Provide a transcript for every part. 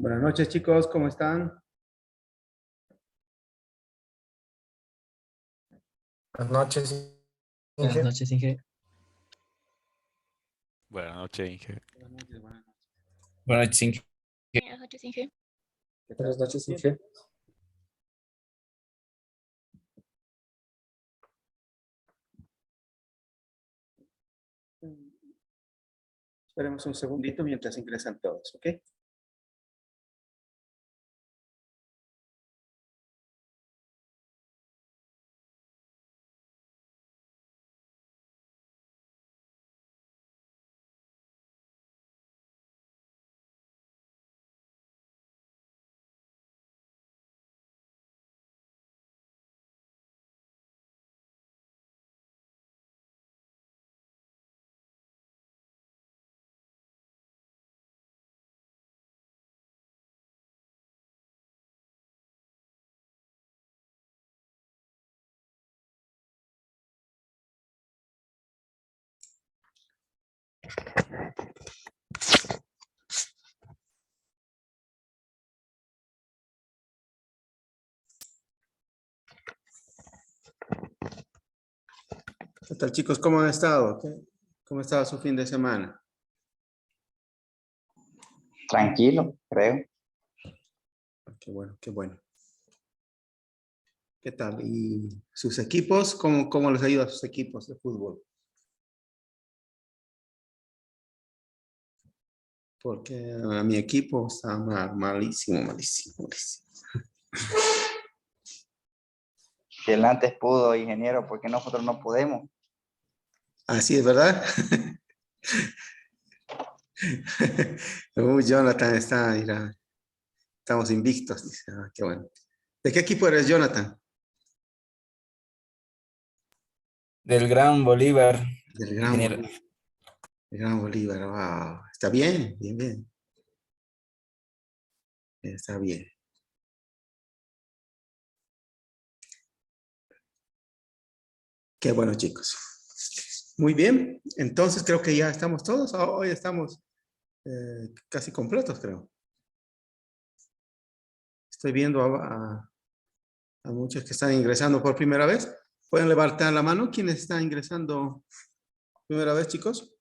Buenas noches, chicos, ¿cómo están? Buenas noches, Buenas Inge. noches, Inge. Buenas noches, Inge. Buenas noches, buenas noches. Buenas noches, Inge. Buenas noches, Inge. ¿Qué tal? Buenas noches, Inge. Esperemos un segundito mientras ingresan todos, ¿ok? ¿Qué tal, chicos? ¿Cómo han estado? ¿Cómo ha estado su fin de semana? Tranquilo, creo. Qué bueno, qué bueno. ¿Qué tal? ¿Y sus equipos? ¿Cómo les ha ido a sus equipos de fútbol? Porque a mi equipo está malísimo, malísimo, malísimo. Si él antes pudo, ingeniero, ¿por qué nosotros no podemos? Así es, ¿verdad? Jonathan está, mira, estamos invictos. Dice, qué bueno. ¿De qué equipo eres, Jonathan? Del Gran Bolívar. Del Gran Ingeniero. Bolívar. El Gran Bolívar, wow. Está bien, bien, bien. Está bien. Qué bueno, chicos. Muy bien. Entonces creo que ya estamos todos. Hoy estamos casi completos, creo. Estoy viendo a muchos que están ingresando por primera vez. ¿Pueden levantar la mano? ¿Quiénes están ingresando primera vez, chicos?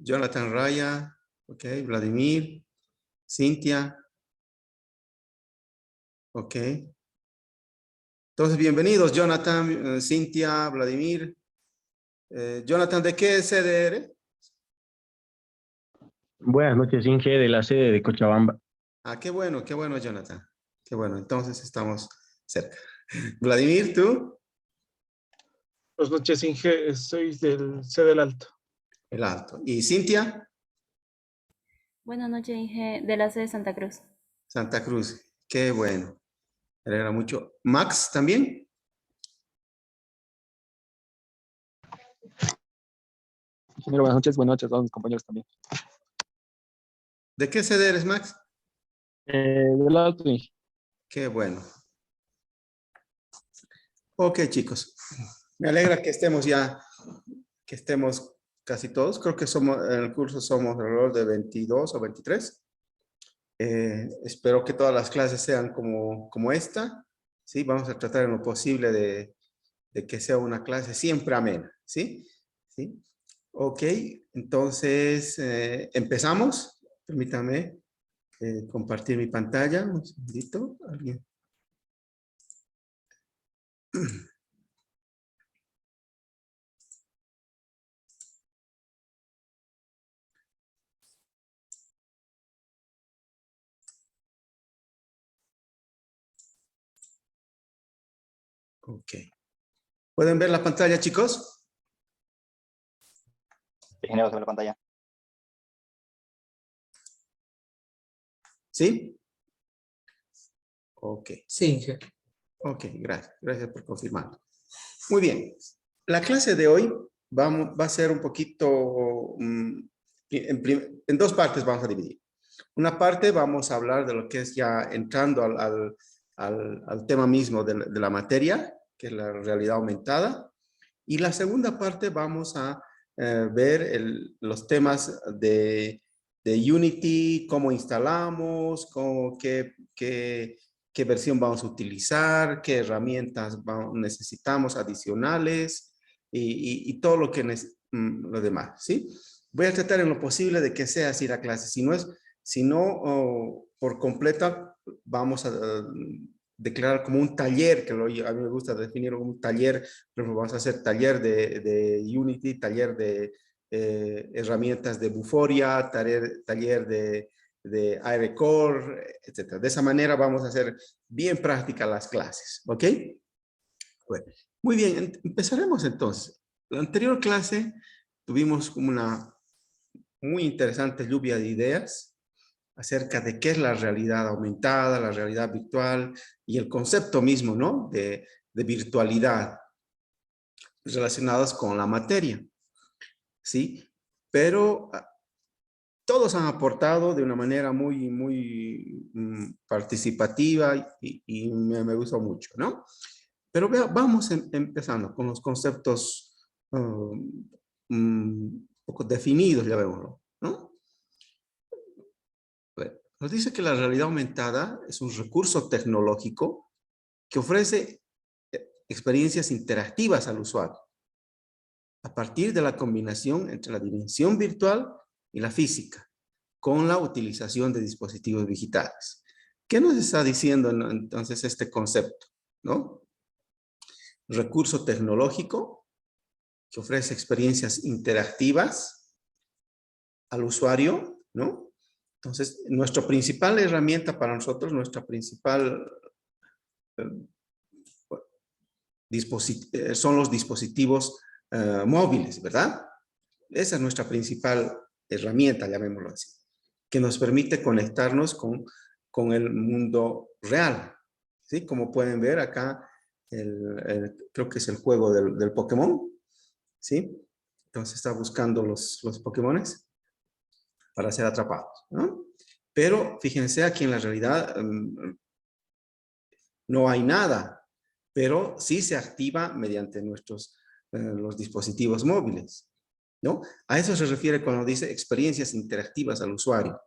Jonathan Raya. Ok. Vladimir. Cintia. Ok. Entonces, bienvenidos, Jonathan, Cintia, Vladimir. Jonathan, ¿de qué sede eres? Buenas noches, Inge, de la sede de Cochabamba. Ah, qué bueno, Jonathan. Qué bueno, entonces estamos cerca. Vladimir, ¿tú? Buenas noches, Inge. Soy del C del Alto. El Alto. ¿Y Cintia? Buenas noches, Inge, de la sede de Santa Cruz. Santa Cruz. Qué bueno. Me alegra mucho. ¿Max también? Ingeniero, buenas noches a todos mis compañeros también. ¿De qué sede eres, Max? Del Alto, Inge. Qué bueno. Ok, chicos. Me alegra que estemos casi todos. Creo que somos, en el curso somos alrededor de 22 o 23. Espero que todas las clases sean como esta. ¿Sí? Vamos a tratar en lo posible de que sea una clase siempre amena. ¿Sí? ¿Sí? Ok, entonces empezamos. Permítame compartir mi pantalla. Un segundito. ¿Alguien? Ok. ¿Pueden ver la pantalla, chicos? Ingeniero, se ve la pantalla. ¿Sí? Ok. Sí, Inge. Ok, gracias. Gracias por confirmar. Muy bien. La clase de hoy va a ser un poquito, en dos partes vamos a dividir. Una parte vamos a hablar de lo que es ya entrando al tema mismo de la materia, que es la realidad aumentada. Y la segunda parte vamos a ver los temas de Unity, cómo instalamos, qué versión vamos a utilizar, qué herramientas necesitamos adicionales y todo lo que lo demás, ¿sí? Voy a tratar en lo posible de que sea así la clase. Si no por completa, vamos a declarar como un taller, que a mí me gusta definirlo como un taller. Por ejemplo, vamos a hacer taller de Unity, taller de herramientas de Vuforia, taller de AirCore, etc. De esa manera vamos a hacer bien prácticas las clases, ¿ok? Bueno, muy bien, empezaremos entonces. La anterior clase tuvimos como una muy interesante lluvia de ideas acerca de qué es la realidad aumentada, la realidad virtual y el concepto mismo, ¿no? De virtualidad relacionados con la materia, ¿sí? Pero todos han aportado de una manera muy participativa y me gustó mucho, ¿no? Pero vamos empezando con los conceptos un poco definidos, ya vemos, ¿no? Bueno, nos dice que la realidad aumentada es un recurso tecnológico que ofrece experiencias interactivas al usuario a partir de la combinación entre la dimensión virtual y la física, con la utilización de dispositivos digitales. ¿Qué nos está diciendo entonces este concepto? ¿No? Recurso tecnológico que ofrece experiencias interactivas al usuario, ¿no? Entonces, nuestra principal herramienta para nosotros, nuestra principal son los dispositivos móviles, ¿verdad? Esa es nuestra principal herramienta, llamémoslo así, que nos permite conectarnos con el mundo real, ¿sí? Como pueden ver acá, creo que es el juego del Pokémon, ¿sí? Entonces está buscando los Pokémones para ser atrapados, ¿no? Pero fíjense, aquí en la realidad no hay nada, pero sí se activa mediante los dispositivos móviles, ¿no? A eso se refiere cuando dice experiencias interactivas al usuario,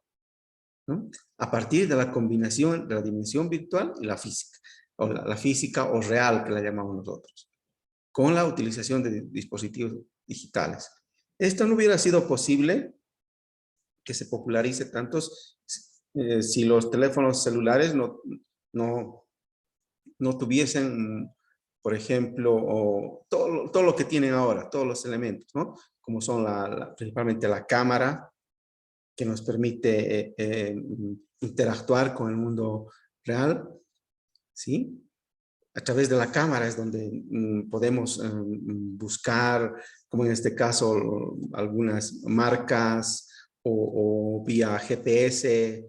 ¿no? A partir de la combinación de la dimensión virtual y la física, o la física o real que la llamamos nosotros, con la utilización de dispositivos digitales. Esto no hubiera sido posible que se popularice tantos si los teléfonos celulares no tuviesen, por ejemplo, todo lo que tienen ahora, todos los elementos, ¿no? Como son principalmente la cámara, que nos permite interactuar con el mundo real, ¿sí? A través de la cámara es donde podemos buscar, como en este caso, algunas marcas o vía GPS,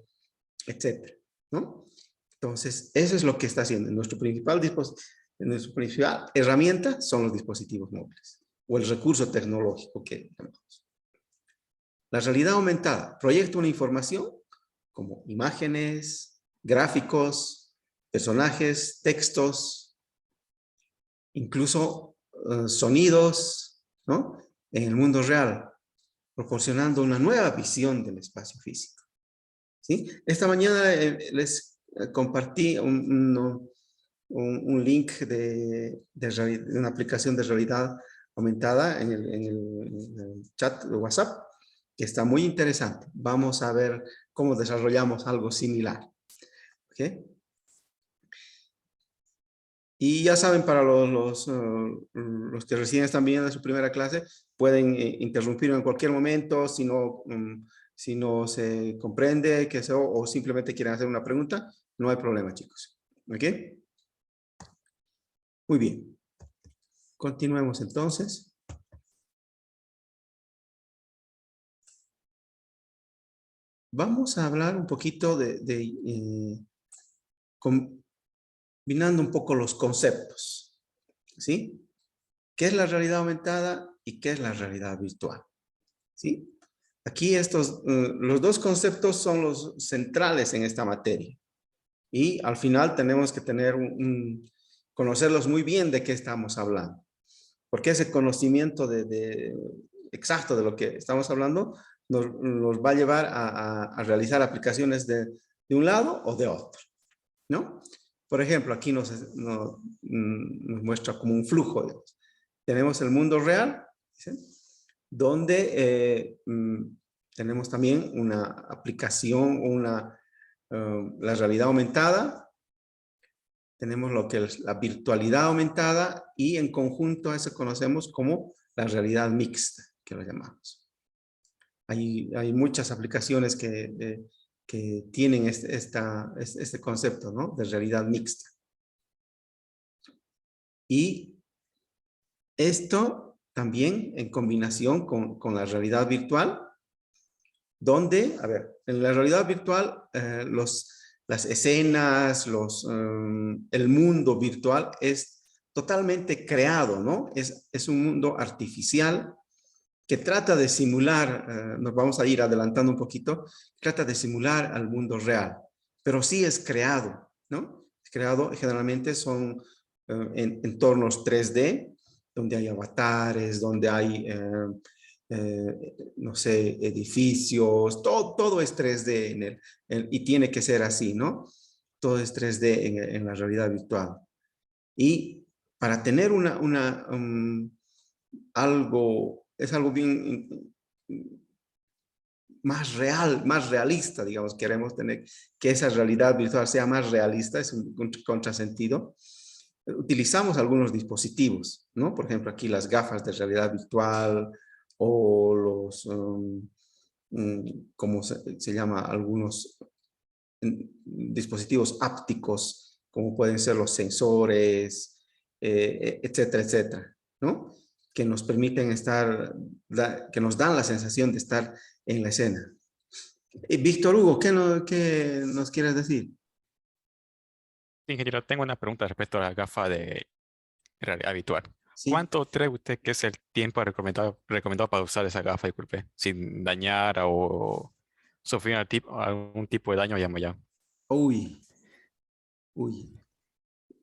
etcétera, ¿no? Entonces, eso es lo que está haciendo. Nuestra principal herramienta son los dispositivos móviles o el recurso tecnológico que llamamos. La realidad aumentada proyecta una información como imágenes, gráficos, personajes, textos, incluso sonidos, ¿no? En el mundo real, proporcionando una nueva visión del espacio físico, ¿sí? Esta mañana les compartí un link de una aplicación de realidad aumentada en el chat de WhatsApp, que está muy interesante. Vamos a ver cómo desarrollamos algo similar. ¿Okay? Y ya saben, para los que recién están viendo su primera clase, pueden interrumpir en cualquier momento si no se comprende o simplemente quieren hacer una pregunta. No hay problema, chicos. ¿Ok? Muy bien. Continuemos entonces. Vamos a hablar un poquito combinando un poco los conceptos, ¿sí? ¿Qué es la realidad aumentada y qué es la realidad virtual? ¿Sí? Aquí los dos conceptos son los centrales en esta materia. Y al final tenemos que conocerlos muy bien de qué estamos hablando. Porque ese conocimiento exacto de lo que estamos hablando, nos va a llevar a realizar aplicaciones de un lado o de otro, ¿no? Por ejemplo, aquí nos muestra como un flujo, digamos. Tenemos el mundo real, ¿sí? Donde tenemos también una aplicación, la realidad aumentada, tenemos lo que es la virtualidad aumentada y en conjunto a eso conocemos como la realidad mixta, que lo llamamos. Hay muchas aplicaciones que tienen este concepto, ¿no? De realidad mixta. Y esto también en combinación con la realidad virtual, donde, a ver, en la realidad virtual, las escenas, el mundo virtual es totalmente creado, ¿no? Es un mundo artificial que trata de simular, nos vamos a ir adelantando un poquito, trata de simular al mundo real, pero sí es creado, ¿no? Es creado, generalmente son en entornos 3D, donde hay avatares, donde hay, no sé, edificios, todo es 3D y tiene que ser así, ¿no? Todo es 3D en la realidad virtual. Y para tener algo bien más real, más realista, digamos, queremos tener que esa realidad virtual sea más realista, es un contrasentido. Utilizamos algunos dispositivos, ¿no? Por ejemplo, aquí las gafas de realidad virtual o los, ¿cómo se llama? Algunos dispositivos ápticos, como pueden ser los sensores, etcétera, etcétera, ¿no? Que nos permiten que nos dan la sensación de estar en la escena. Víctor Hugo, ¿qué nos quieres decir? Ingeniero, tengo una pregunta respecto a la gafa de realidad virtual. Sí. ¿Cuánto cree usted que es el tiempo recomendado para usar esa gafa, disculpe, sin dañar o sufrir algún tipo de daño, llamo ya? Uy.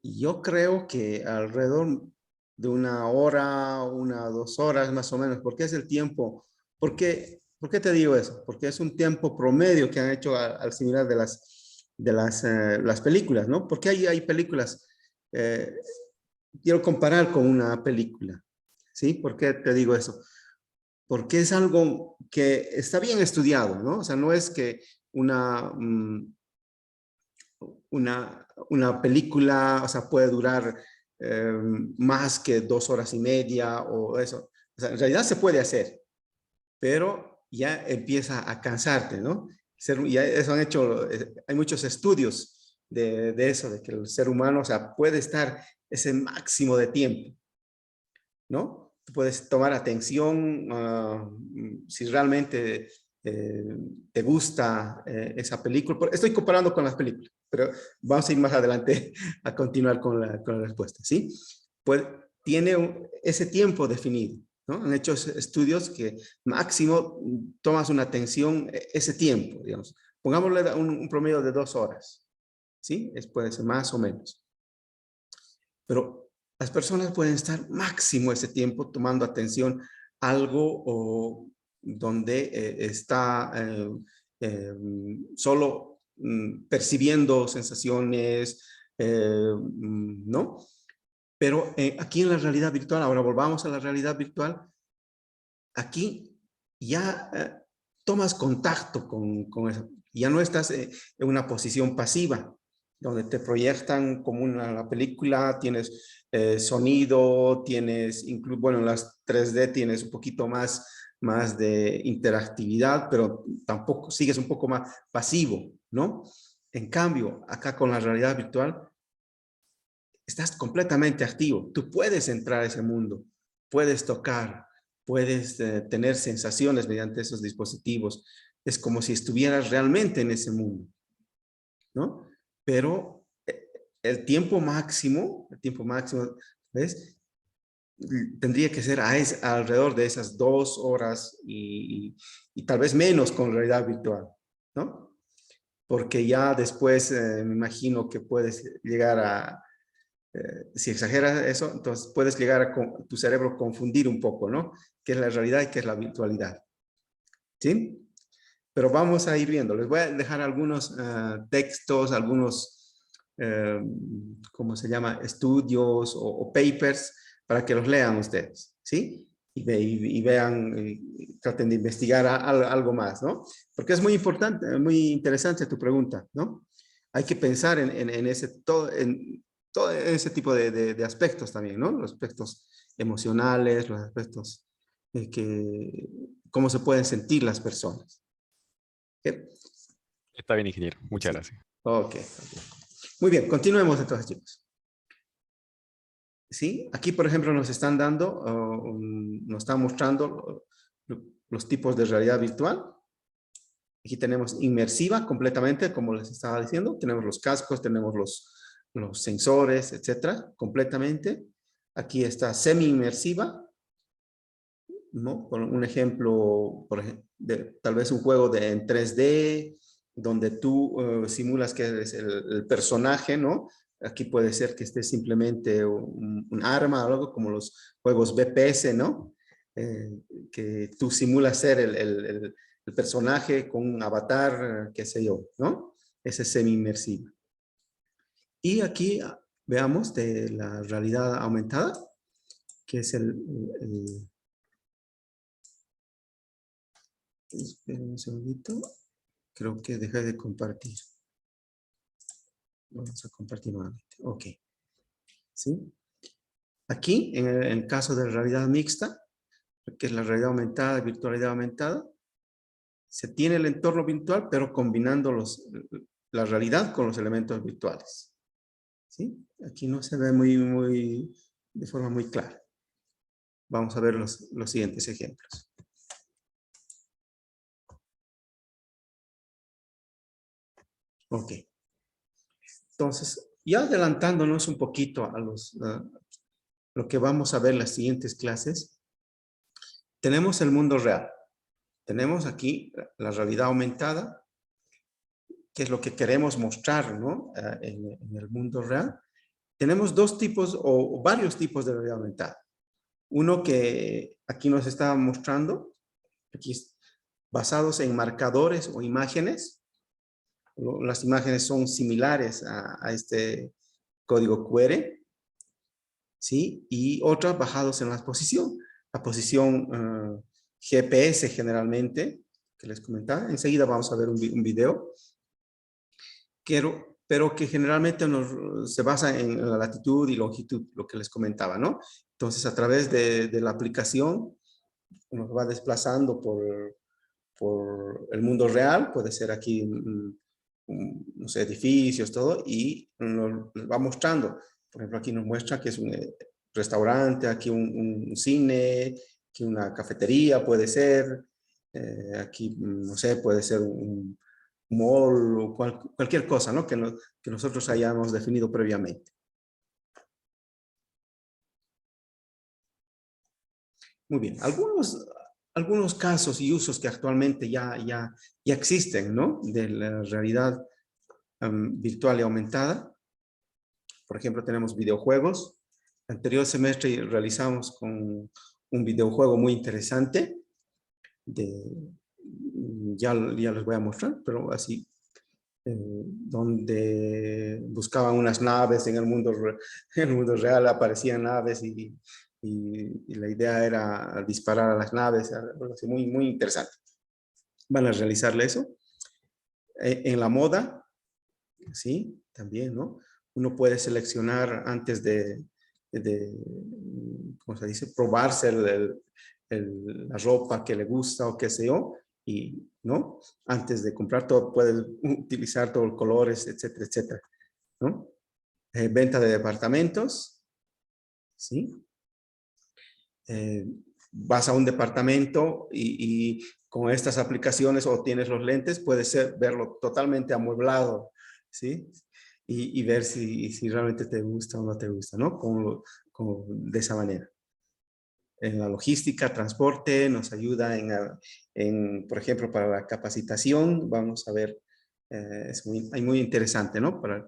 Yo creo que alrededor de 1 hora, 2 horas más o menos, porque es el tiempo. ¿Por qué te digo eso? Porque es un tiempo promedio que han hecho al similar de las películas, ¿no? Porque hay películas, quiero comparar con una película, ¿sí? ¿Por qué te digo eso? Porque es algo que está bien estudiado, ¿no? O sea, no es que una película, o sea, puede durar más que 2 horas y media o eso. O sea, en realidad se puede hacer, pero ya empieza a cansarte, ¿no? Ya eso han hecho, hay muchos estudios de eso, de que el ser humano, o sea, puede estar ese máximo de tiempo, ¿no? Tú puedes tomar atención si realmente te gusta esa película. Estoy comparando con las películas, pero vamos a ir más adelante a continuar con la respuesta, ¿sí? Pues tiene ese tiempo definido, ¿no? Han hecho estudios que máximo tomas una atención ese tiempo, digamos. Pongámosle un promedio de 2 horas, ¿sí? Puede ser más o menos. Pero las personas pueden estar máximo ese tiempo tomando atención a algo donde está solo percibiendo sensaciones, ¿no? Pero aquí en la realidad virtual, ahora volvamos a la realidad virtual, aquí ya tomas contacto con eso. Ya no estás en una posición pasiva, donde te proyectan como una película, tienes sonido, tienes, bueno, en las 3D tienes un poquito más de interactividad, pero tampoco sigues un poco más pasivo, ¿no? En cambio, acá con la realidad virtual, estás completamente activo. Tú puedes entrar a ese mundo, puedes tocar, puedes tener sensaciones mediante esos dispositivos. Es como si estuvieras realmente en ese mundo, ¿no? Pero el tiempo máximo, ¿ves? Tendría que ser alrededor de esas 2 horas y tal vez menos con realidad virtual, ¿no? Porque ya después me imagino que puedes llegar si exageras eso, entonces puedes llegar a tu cerebro confundir un poco, ¿no? ¿Qué es la realidad y qué es la virtualidad? ¿Sí? Pero vamos a ir viendo. Les voy a dejar algunos textos, algunos, ¿cómo se llama? Estudios o papers para que los lean ustedes, ¿sí? Y vean, traten de investigar algo más, ¿no? Porque es muy importante, muy interesante tu pregunta, ¿no? Hay que pensar en todo ese tipo de aspectos también, ¿no? Los aspectos emocionales, los aspectos cómo se pueden sentir las personas. ¿Okay? Está bien, ingeniero. Muchas Sí. gracias. Ok. Muy bien, continuemos entonces, chicos. ¿Sí? Aquí, por ejemplo, nos están dando, nos están mostrando los tipos de realidad virtual. Aquí tenemos inmersiva completamente, como les estaba diciendo. Tenemos los cascos, tenemos los sensores, etcétera, completamente. Aquí está semi-inmersiva, ¿no? Por un ejemplo, tal vez un juego en 3D, donde tú simulas que eres el personaje, ¿no? Aquí puede ser que esté simplemente un arma o algo como los juegos BPS, ¿no? Que tú simulas ser el personaje con un avatar, qué sé yo, ¿no? Ese es semi-inmersivo. Y aquí veamos de la realidad aumentada, que es esperen un segundito. Creo que dejé de compartir. Vamos a compartir nuevamente. Ok. ¿Sí? Aquí, en el caso de realidad mixta, que es la realidad aumentada, virtualidad aumentada, se tiene el entorno virtual, pero combinando la realidad con los elementos virtuales. ¿Sí? Aquí no se ve de forma muy clara. Vamos a ver los siguientes ejemplos. Ok. Entonces, ya adelantándonos un poquito a lo que vamos a ver en las siguientes clases, tenemos el mundo real. Tenemos aquí la realidad aumentada, que es lo que queremos mostrar, ¿no? En el mundo real. Tenemos dos tipos o varios tipos de realidad aumentada. Uno que aquí nos está mostrando, aquí basados en marcadores o imágenes. Las imágenes son similares a este código QR, ¿sí? Y otras basados en la posición GPS generalmente, que les comentaba. Enseguida vamos a ver un video, pero que generalmente se basa en la latitud y longitud, lo que les comentaba, ¿no? Entonces, a través de la aplicación, nos va desplazando por el mundo real, puede ser aquí, no sé, edificios, todo, y nos va mostrando. Por ejemplo, aquí nos muestra que es un restaurante, aquí un cine, aquí una cafetería puede ser, aquí, no sé, puede ser un mall o cualquier cosa, ¿no? Que nosotros hayamos definido previamente. Muy bien, algunos casos y usos que actualmente ya existen, ¿no? De la realidad virtual y aumentada. Por ejemplo, tenemos videojuegos. El anterior semestre realizamos con un videojuego muy interesante. Ya les voy a mostrar, pero así, donde buscaban unas naves en el mundo real, aparecían naves y la idea era disparar a las naves, algo así muy interesante. Van a realizarle eso. En la moda, sí, también, ¿no? Uno puede seleccionar antes ¿cómo se dice? Probarse la ropa que le gusta o qué sé yo, y, ¿no? Antes de comprar todo, puedes utilizar todos los colores, etcétera, etcétera, ¿no? Venta de departamentos, ¿sí? Vas a un departamento y con estas aplicaciones o tienes los lentes, puedes verlo totalmente amueblado, ¿sí? Y ver si realmente te gusta o no te gusta, ¿no? De esa manera. En la logística, transporte, nos ayuda por ejemplo, para la capacitación, vamos a ver, es muy interesante, ¿no? Para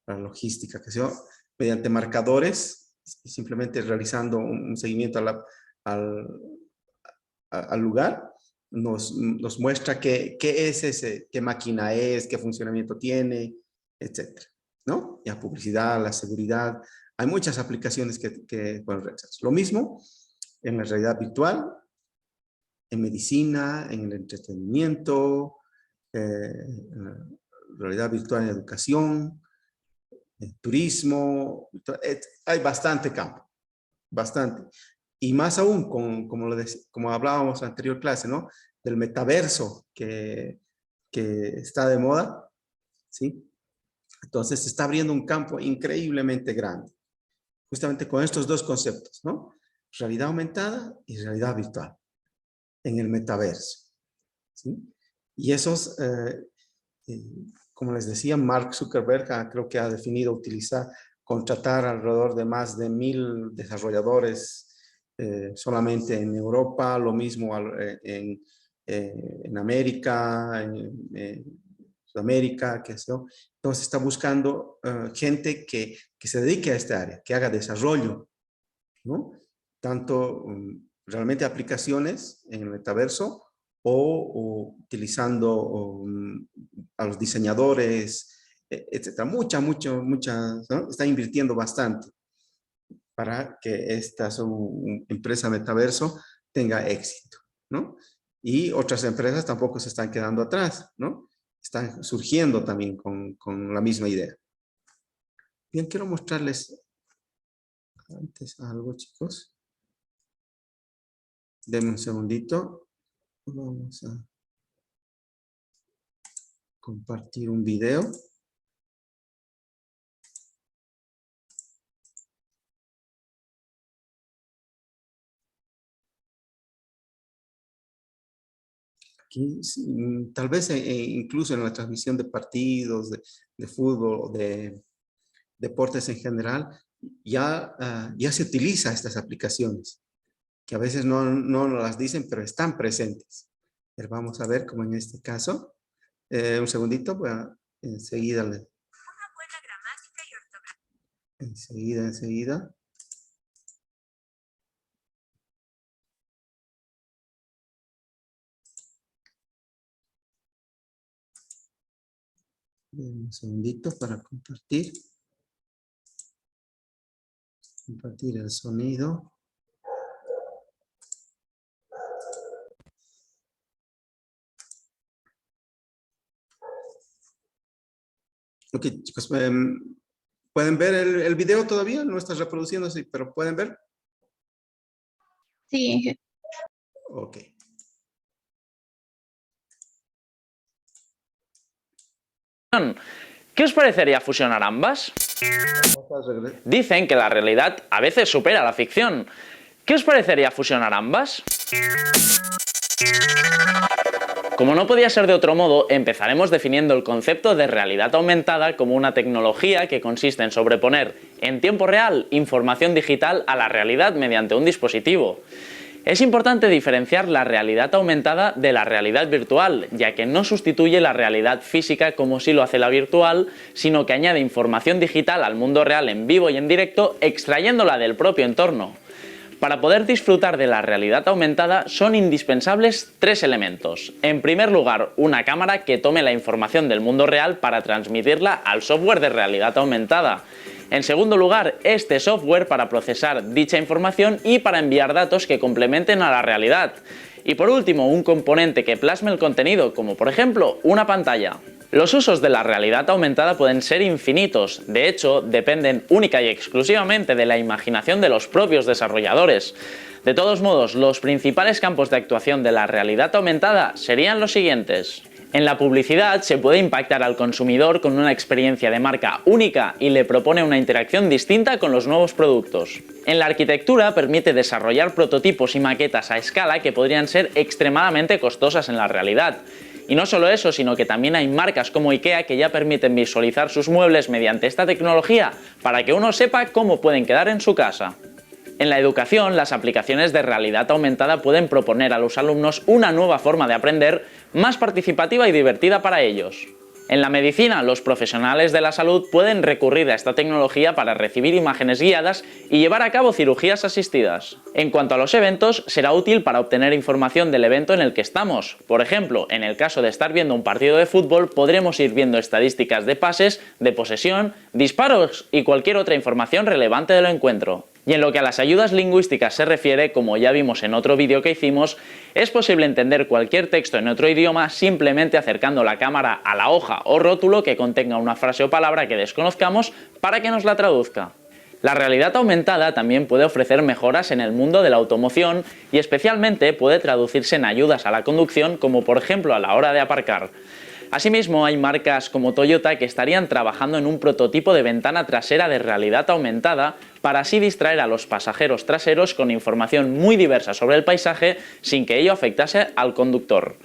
la logística, que sea mediante marcadores, simplemente realizando un seguimiento al lugar, nos muestra qué es ese, qué máquina es, qué funcionamiento tiene, etcétera, ¿no? Y la publicidad, la seguridad, hay muchas aplicaciones que pueden realizarse. Lo mismo en la realidad virtual, en medicina, en el entretenimiento, realidad virtual en educación, en turismo, hay bastante campo, bastante. Y más aún, como hablábamos en la anterior clase, ¿no? Del metaverso que está de moda, ¿sí? Entonces se está abriendo un campo increíblemente grande, justamente con estos dos conceptos, ¿no? Realidad aumentada y realidad virtual en el metaverso, ¿sí? Y esos, como les decía, Mark Zuckerberg creo que ha definido contratar alrededor de más de 1000 desarrolladores solamente en Europa, lo mismo en América, en Sudamérica, qué sé yo. Entonces está buscando gente que se dedique a esta área, que haga desarrollo, ¿no? Tanto realmente aplicaciones en el metaverso o utilizando a los diseñadores, etcétera. Mucha, ¿no? Está invirtiendo bastante para que esta empresa metaverso tenga éxito, ¿no? Y otras empresas tampoco se están quedando atrás, ¿no? Están surgiendo también con la misma idea. Bien, quiero mostrarles antes algo, chicos. Denme un segundito. Vamos a compartir un video. Aquí, tal vez incluso en la transmisión de partidos, de fútbol o de deportes en general, ya se utiliza estas aplicaciones, que a veces no las dicen, pero están presentes. Pero vamos a ver como en este caso. Un segundito, enseguida. Una buena gramática y ortografía. Enseguida. Un segundito para compartir. Compartir el sonido. Ok, chicos, ¿pueden ver el video todavía? No está reproduciéndose, pero ¿pueden ver? Sí. Ok. ¿Qué os parecería fusionar ambas? Dicen que la realidad a veces supera la ficción. ¿Qué os parecería fusionar ambas? Como no podía ser de otro modo, empezaremos definiendo el concepto de realidad aumentada como una tecnología que consiste en sobreponer en tiempo real información digital a la realidad mediante un dispositivo. Es importante diferenciar la realidad aumentada de la realidad virtual, ya que no sustituye la realidad física como sí lo hace la virtual, sino que añade información digital al mundo real en vivo y en directo, extrayéndola del propio entorno. Para poder disfrutar de la realidad aumentada son indispensables 3 elementos. En primer lugar, una cámara que tome la información del mundo real para transmitirla al software de realidad aumentada. En segundo lugar, este software para procesar dicha información y para enviar datos que complementen a la realidad. Y por último, un componente que plasme el contenido, como por ejemplo, una pantalla. Los usos de la realidad aumentada pueden ser infinitos, de hecho, dependen única y exclusivamente de la imaginación de los propios desarrolladores. De todos modos, los principales campos de actuación de la realidad aumentada serían los siguientes. En la publicidad se puede impactar al consumidor con una experiencia de marca única y le propone una interacción distinta con los nuevos productos. En la arquitectura permite desarrollar prototipos y maquetas a escala que podrían ser extremadamente costosas en la realidad. Y no solo eso, sino que también hay marcas como IKEA que ya permiten visualizar sus muebles mediante esta tecnología para que uno sepa cómo pueden quedar en su casa. En la educación, las aplicaciones de realidad aumentada pueden proponer a los alumnos una nueva forma de aprender, más participativa y divertida para ellos. En la medicina, los profesionales de la salud pueden recurrir a esta tecnología para recibir imágenes guiadas y llevar a cabo cirugías asistidas. En cuanto a los eventos, será útil para obtener información del evento en el que estamos. Por ejemplo, en el caso de estar viendo un partido de fútbol, podremos ir viendo estadísticas de pases, de posesión, disparos y cualquier otra información relevante del encuentro. Y en lo que a las ayudas lingüísticas se refiere, como ya vimos en otro vídeo que hicimos, es posible entender cualquier texto en otro idioma simplemente acercando la cámara a la hoja o rótulo que contenga una frase o palabra que desconozcamos para que nos la traduzca. La realidad aumentada también puede ofrecer mejoras en el mundo de la automoción y especialmente puede traducirse en ayudas a la conducción, como por ejemplo a la hora de aparcar. Asimismo, hay marcas como Toyota que estarían trabajando en un prototipo de ventana trasera de realidad aumentada para así distraer a los pasajeros traseros con información muy diversa sobre el paisaje sin que ello afectase al conductor.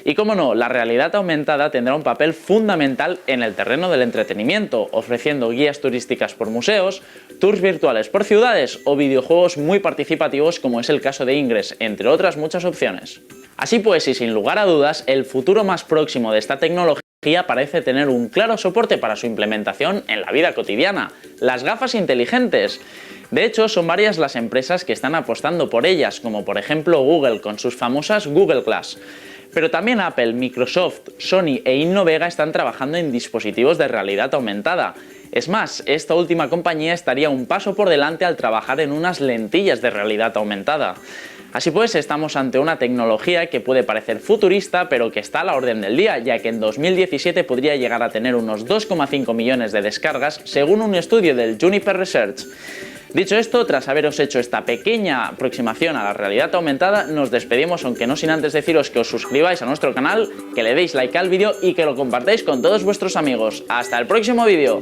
Y cómo no, la realidad aumentada tendrá un papel fundamental en el terreno del entretenimiento, ofreciendo guías turísticas por museos, tours virtuales por ciudades o videojuegos muy participativos como es el caso de Ingress, entre otras muchas opciones. Así pues, y sin lugar a dudas, el futuro más próximo de esta tecnología parece tener un claro soporte para su implementación en la vida cotidiana: las gafas inteligentes. De hecho, son varias las empresas que están apostando por ellas, como por ejemplo Google con sus famosas Google Glass. Pero también Apple, Microsoft, Sony e Innovega están trabajando en dispositivos de realidad aumentada. Es más, esta última compañía estaría un paso por delante al trabajar en unas lentillas de realidad aumentada. Así pues, estamos ante una tecnología que puede parecer futurista, pero que está a la orden del día, ya que en 2017 podría llegar a tener unos 2,5 millones de descargas, según un estudio del Juniper Research. Dicho esto, tras haberos hecho esta pequeña aproximación a la realidad aumentada, nos despedimos, aunque no sin antes deciros que os suscribáis a nuestro canal, que le deis like al vídeo y que lo compartáis con todos vuestros amigos. ¡Hasta el próximo vídeo!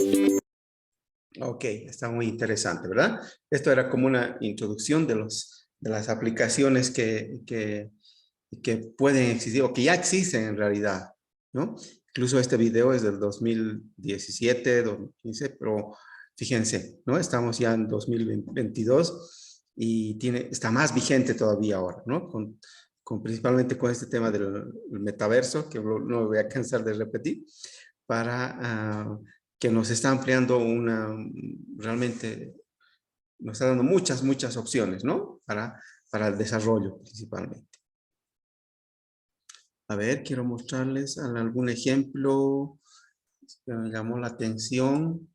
Ok, está muy interesante, ¿verdad? Esto era como una introducción de las aplicaciones que pueden existir o que ya existen en realidad, ¿no? Incluso este video es del 2017, 2015, pero fíjense, ¿no? Estamos ya en 2022 y está más vigente todavía ahora, ¿no? Principalmente con este tema del metaverso, que no me voy a cansar de repetir, para que nos está ampliando realmente nos está dando muchas opciones, ¿no? Para el desarrollo principalmente. A ver, quiero mostrarles algún ejemplo que me llamó la atención.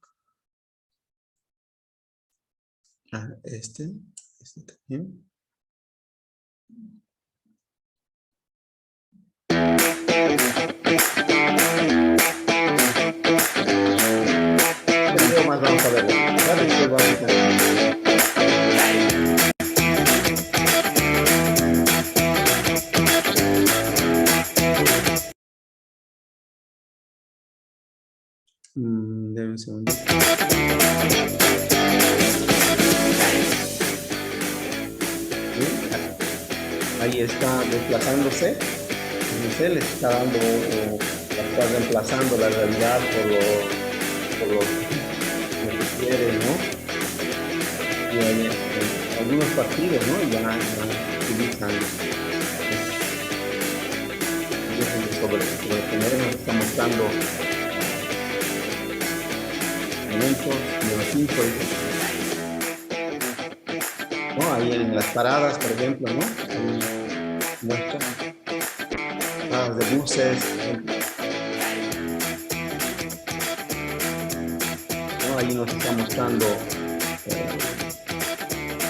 Este también. ¿Qué más vamos a ver? Deme un segundo. Ahí está desplazándose. Le está dando, está reemplazando la realidad por lo que quiere, ¿no? Y hay algunos partidos, ¿no? Ya utilizan sobre tener, nos está mostrando momentos de los 5, ¿no? Ahí en las paradas, por ejemplo, ¿no? Ahí muestra paradas de buses, ¿no? Ahí nos está mostrando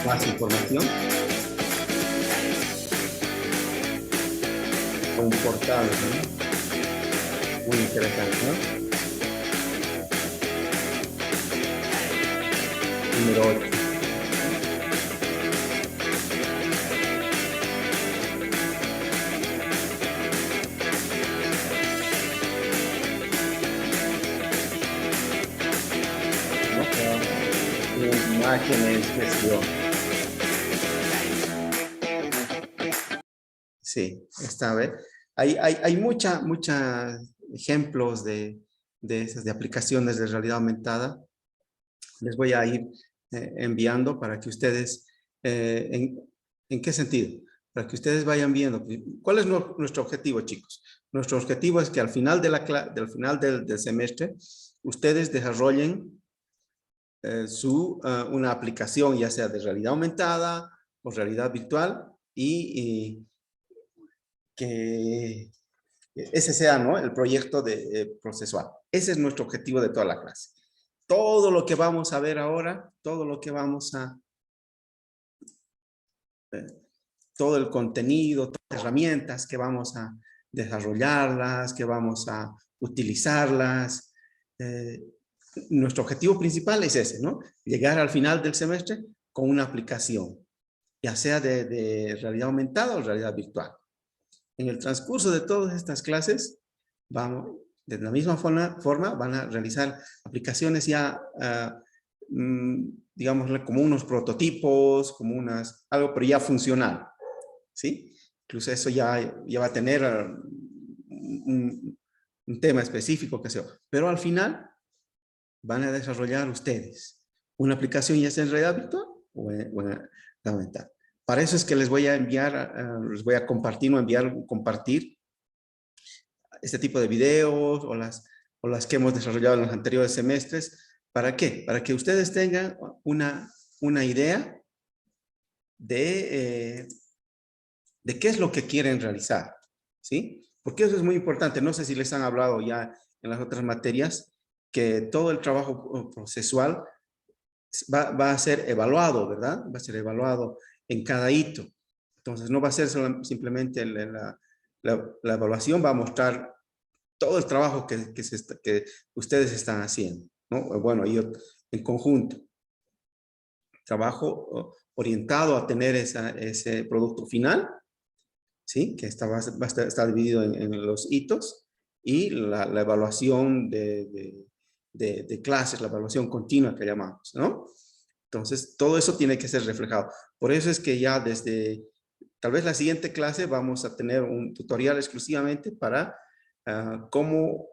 más información. Un portal, ¿no? Muy interesante, ¿no? Número 8. Imágenes, sí, está, ¿ver? Hay muchos ejemplos de esas de aplicaciones de realidad aumentada. Les voy a ir enviando para que ustedes, ¿en qué sentido? para que ustedes vayan viendo. ¿Cuál es nuestro objetivo, chicos? Nuestro objetivo es que al final, del semestre, ustedes desarrollen una aplicación, ya sea de realidad aumentada o realidad virtual, y que ese sea, ¿no?, el proyecto procesual. Ese es nuestro objetivo de toda la clase. Todo lo que vamos a ver ahora, todo lo que vamos a... todo el contenido, todas las herramientas que vamos a desarrollarlas, que vamos a utilizarlas. Nuestro objetivo principal es ese, ¿no? Llegar al final del semestre con una aplicación, ya sea de realidad aumentada o realidad virtual. En el transcurso de todas estas clases, de la misma forma van a realizar aplicaciones ya, digamos, como unos prototipos, como algo, pero ya funcional, ¿sí? Incluso eso ya va a tener un tema específico, que sea. Pero al final van a desarrollar ustedes una aplicación, ya sea en realidad virtual o en realidad aumentada. Para eso es que les voy a enviar, les voy a compartir este tipo de videos o las que hemos desarrollado en los anteriores semestres. ¿Para qué? Para que ustedes tengan una idea de qué es lo que quieren realizar, ¿sí? Porque eso es muy importante. No sé si les han hablado ya en las otras materias que todo el trabajo procesual va a ser evaluado, ¿verdad? Va a ser evaluado en cada hito. Entonces no va a ser simplemente la evaluación, va a mostrar todo el trabajo que ustedes están haciendo, ¿no? Bueno, y en conjunto. Trabajo orientado a tener ese producto final, ¿sí? Que va a estar dividido en los hitos, y la evaluación de clases, la evaluación continua que llamamos, ¿no? Entonces, todo eso tiene que ser reflejado. Por eso es que ya desde, tal vez la siguiente clase, vamos a tener un tutorial exclusivamente para cómo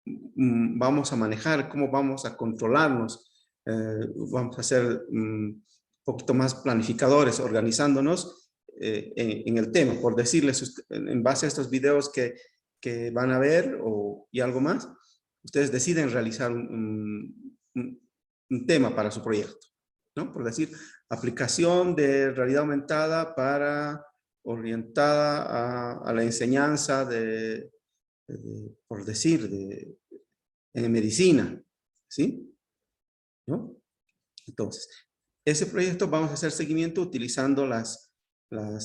vamos a manejar, cómo vamos a controlarnos. Vamos a ser un poquito más planificadores, organizándonos en el tema. Por decirles, en base a estos videos que van a ver y algo más, ustedes deciden realizar un tema para su proyecto, ¿no? Por decir, aplicación de realidad aumentada orientada a la enseñanza por decir, en medicina, ¿sí? ¿No? Entonces, ese proyecto vamos a hacer seguimiento utilizando las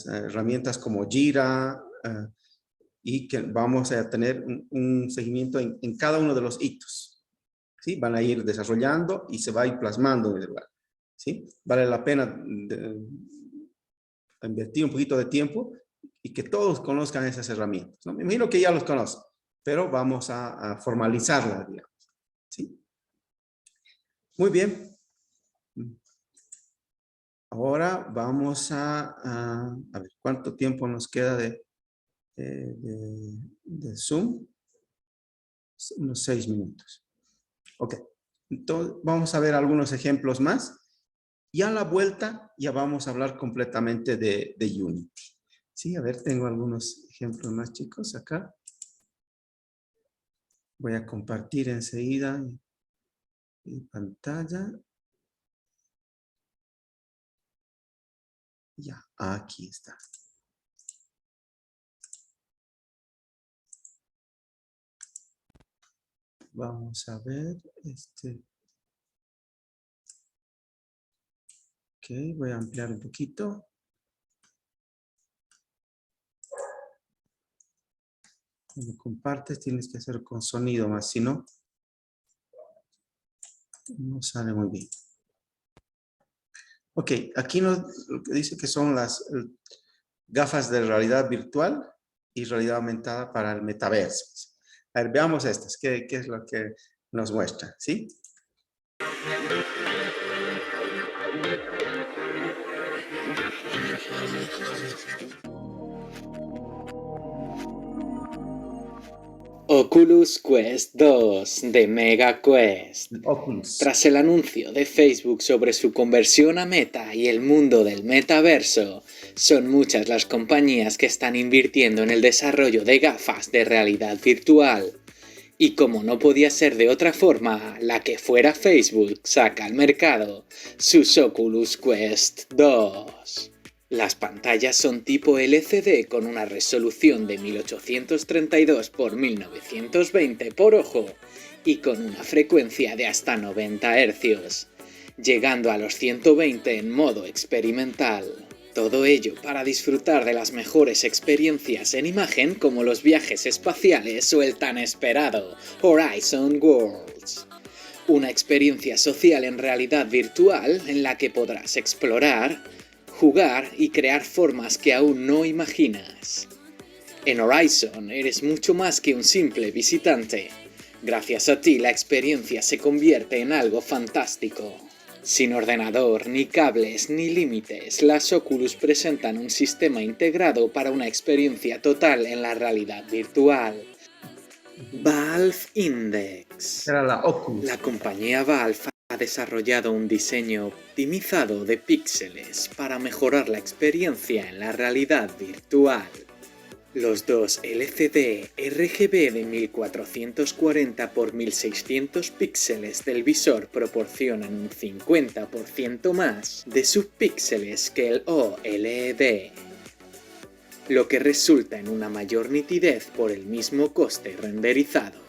herramientas como Jira, y que vamos a tener un seguimiento en cada uno de los hitos, ¿sí? Van a ir desarrollando y se va a ir plasmando en el lugar, ¿sí? Vale la pena invertir un poquito de tiempo y que todos conozcan esas herramientas, ¿no? Me imagino que ya los conocen, pero vamos a formalizarlas, digamos, ¿sí? Muy bien. Ahora vamos a ver cuánto tiempo nos queda de Zoom. Unos 6 minutos. Ok. Entonces, vamos a ver algunos ejemplos más. Y a la vuelta ya vamos a hablar completamente de Unity. Sí, a ver, tengo algunos ejemplos más, chicos, acá. Voy a compartir enseguida mi pantalla. Ya, aquí está. Vamos a ver Ok, voy a ampliar un poquito. Cuando compartes tienes que hacer con sonido más, si no, no sale muy bien. Ok, aquí lo que dice que son las gafas de realidad virtual y realidad aumentada para el metaverso. A ver, veamos estas, qué es lo que nos muestra, ¿sí? Oculus Quest 2 de MegaQuest. Oculus. Tras el anuncio de Facebook sobre su conversión a Meta y el mundo del metaverso, son muchas las compañías que están invirtiendo en el desarrollo de gafas de realidad virtual. Y como no podía ser de otra forma, la que fuera Facebook saca al mercado sus Oculus Quest 2. Las pantallas son tipo LCD con una resolución de 1832 x 1920 por ojo y con una frecuencia de hasta 90 Hz, llegando a los 120 en modo experimental. Todo ello para disfrutar de las mejores experiencias en imagen como los viajes espaciales o el tan esperado Horizon Worlds. Una experiencia social en realidad virtual en la que podrás explorar, jugar y crear formas que aún no imaginas. En Horizon eres mucho más que un simple visitante. Gracias a ti la experiencia se convierte en algo fantástico. Sin ordenador, ni cables, ni límites, las Oculus presentan un sistema integrado para una experiencia total en la realidad virtual. Valve Index. Era la Oculus. La compañía Valve ha desarrollado un diseño optimizado de píxeles para mejorar la experiencia en la realidad virtual. Los dos LCD RGB de 1440 x 1600 píxeles del visor proporcionan un 50% más de subpíxeles que el OLED, lo que resulta en una mayor nitidez por el mismo coste renderizado.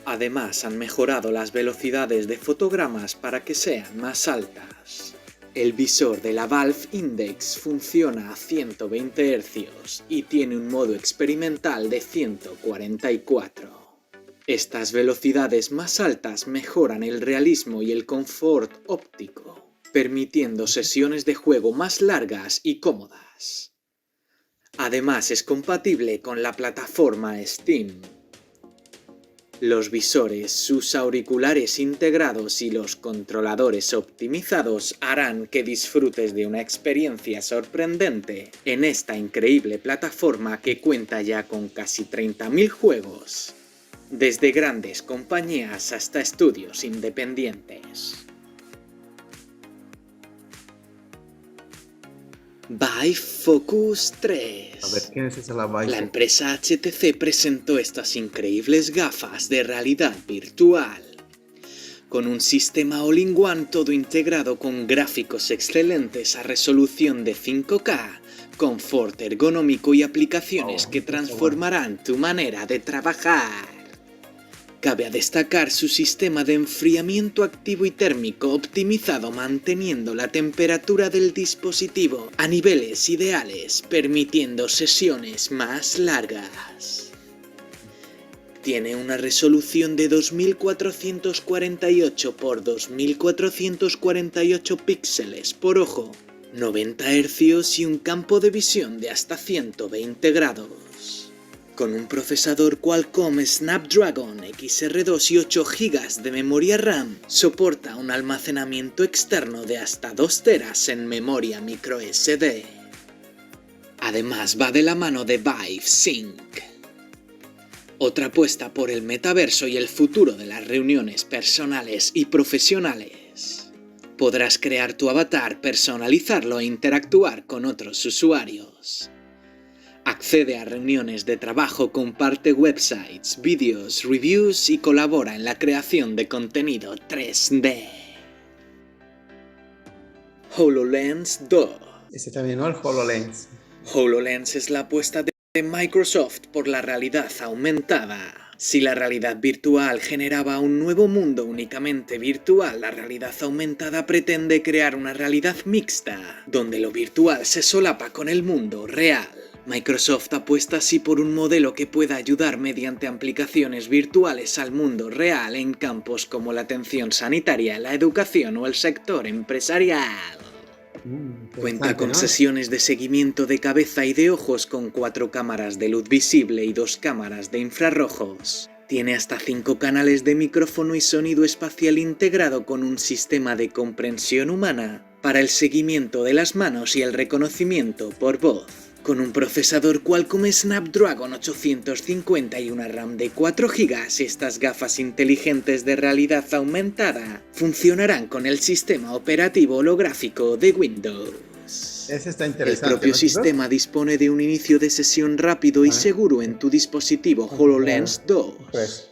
Además, han mejorado las velocidades de fotogramas para que sean más altas. El visor de la Valve Index funciona a 120 Hz y tiene un modo experimental de 144. Estas velocidades más altas mejoran el realismo y el confort óptico, permitiendo sesiones de juego más largas y cómodas. Además, es compatible con la plataforma Steam. Los visores, sus auriculares integrados y los controladores optimizados harán que disfrutes de una experiencia sorprendente en esta increíble plataforma que cuenta ya con casi 30.000 juegos, desde grandes compañías hasta estudios independientes. Vive Focus 3. A ver, ¿quién es esa la Vive? La empresa HTC presentó estas increíbles gafas de realidad virtual. Con un sistema all-in-one todo integrado con gráficos excelentes a resolución de 5K, confort ergonómico y aplicaciones que transformarán tu manera de trabajar. Cabe destacar su sistema de enfriamiento activo y térmico optimizado manteniendo la temperatura del dispositivo a niveles ideales, permitiendo sesiones más largas. Tiene una resolución de 2448 x 2448 píxeles por ojo, 90 Hz y un campo de visión de hasta 120 grados. Con un procesador Qualcomm Snapdragon XR2 y 8 GB de memoria RAM, soporta un almacenamiento externo de hasta 2 teras en memoria microSD. Además va de la mano de Vive Sync, otra apuesta por el metaverso y el futuro de las reuniones personales y profesionales. Podrás crear tu avatar, personalizarlo e interactuar con otros usuarios. Accede a reuniones de trabajo, comparte websites, vídeos, reviews y colabora en la creación de contenido 3D. HoloLens 2. Ese también, ¿no? El HoloLens. HoloLens es la apuesta de Microsoft por la realidad aumentada. Si la realidad virtual generaba un nuevo mundo únicamente virtual, la realidad aumentada pretende crear una realidad mixta, donde lo virtual se solapa con el mundo real. Microsoft apuesta así por un modelo que pueda ayudar mediante aplicaciones virtuales al mundo real en campos como la atención sanitaria, la educación o el sector empresarial. Cuenta con sesiones de seguimiento de cabeza y de ojos con 4 cámaras de luz visible y 2 cámaras de infrarrojos. Tiene hasta 5 canales de micrófono y sonido espacial integrado con un sistema de comprensión humana para el seguimiento de las manos y el reconocimiento por voz. Con un procesador Qualcomm Snapdragon 850 y una RAM de 4 GB, estas gafas inteligentes de realidad aumentada funcionarán con el sistema operativo holográfico de Windows. Ese está El interesante. propio ¿no, chicos? sistema dispone de un inicio de sesión rápido y seguro en tu dispositivo HoloLens 2. Pues,